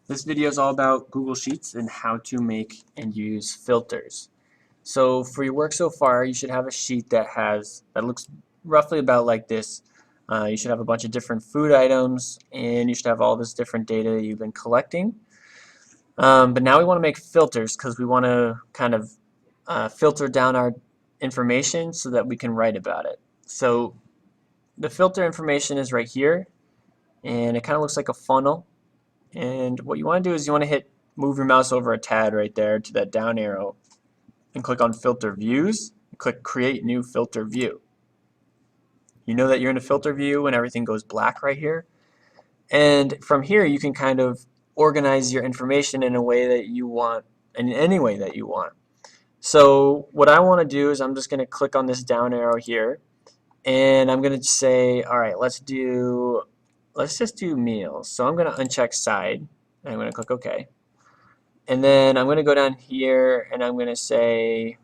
This video is all about Google Sheets and how to make and use filters. So for your work so far, you should have a sheet that looks roughly about like this. You should have a bunch of different food items, and you should have all this different data that you've been collecting. But now we want to make filters because we want to kind of filter down our information so that we can write about it. So the filter information is right here, and it kind of looks like a funnel. And what you want to do is you want to move your mouse over a tad right there to that down arrow and click on Filter Views and click Create New Filter View. You know that you're in a filter view when everything goes black right here. And from here you can kind of organize your information in a way that you want, in any way that you want. So what I want to do is I'm just going to click on this down arrow here, and I'm going to say, all right, let's just do meals. So I'm going to uncheck side, and I'm going to click OK. And then I'm going to go down here, and I'm going to say,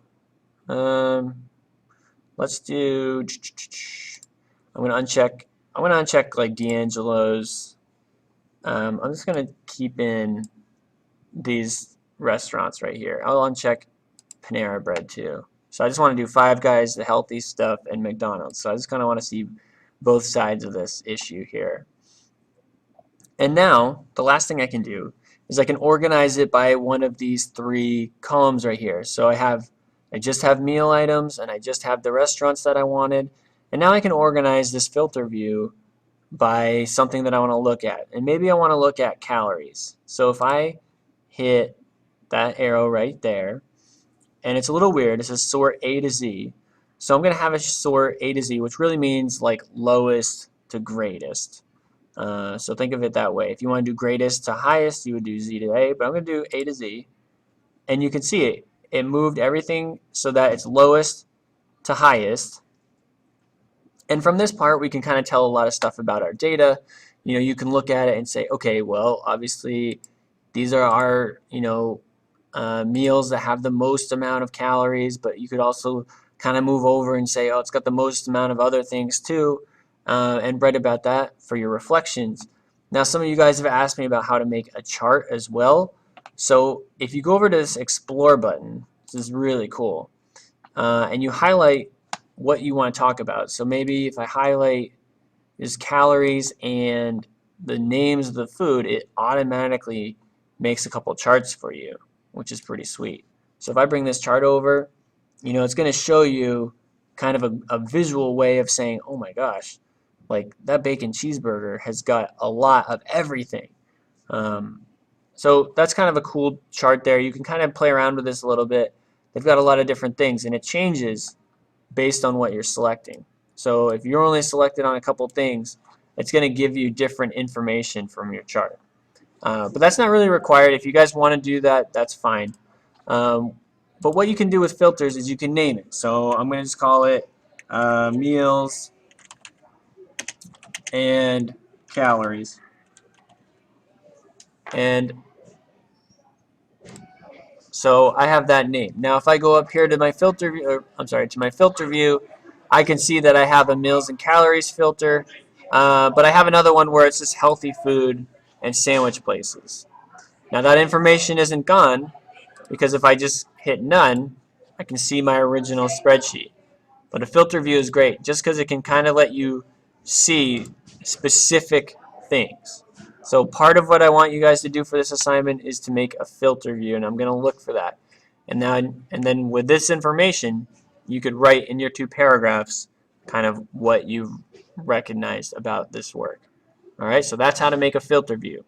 let's do, I'm going to uncheck like D'Angelo's. I'm just going to keep in these restaurants right here. I'll uncheck Panera Bread too. So I just want to do Five Guys, the healthy stuff, and McDonald's. So I just kind of want to see both sides of this issue here. And now the last thing I can do is I can organize it by one of these three columns right here. So I just have meal items, and I just have the restaurants that I wanted. And now I can organize this filter view by something that I want to look at. And maybe I want to look at calories. So if I hit that arrow right there, and it's a little weird, it says sort A to Z. So I'm going to have a sort A to Z, which really means like lowest to greatest. So think of it that way. If you want to do greatest to highest, you would do Z to A, but I'm going to do A to Z. And you can see it moved everything so that it's lowest to highest. And from this part, we can kind of tell a lot of stuff about our data. You know, you can look at it and say, okay, well, obviously these are our, meals that have the most amount of calories, but you could also kind of move over and say, oh, it's got the most amount of other things too, and write about that for your reflections. Now, some of you guys have asked me about how to make a chart as well. So if you go over to this Explore button, this is really cool, and you highlight what you want to talk about. So maybe if I highlight is calories and the names of the food, it automatically makes a couple charts for you, which is pretty sweet. So if I bring this chart over, it's going to show you kind of a visual way of saying, oh my gosh, like that bacon cheeseburger has got a lot of everything. So that's kind of a cool chart there. You can kind of play around with this a little bit. They've got a lot of different things, and it changes based on what you're selecting. So if you're only selected on a couple things, it's going to give you different information from your chart. But that's not really required. If you guys want to do that, that's fine. But what you can do with filters is you can name it. So I'm going to just call it meals and calories. And so I have that name. Now if I go up here to my filter view, to my filter view, I can see that I have a meals and calories filter, but I have another one where it's just healthy food and sandwich places. Now that information isn't gone because if I just hit none, I can see my original spreadsheet. But a filter view is great just because it can kind of let you see specific things. So part of what I want you guys to do for this assignment is to make a filter view, and I'm going to look for that. And then with this information, you could write in your 2 paragraphs kind of what you've recognized about this work. All right, so that's how to make a filter view.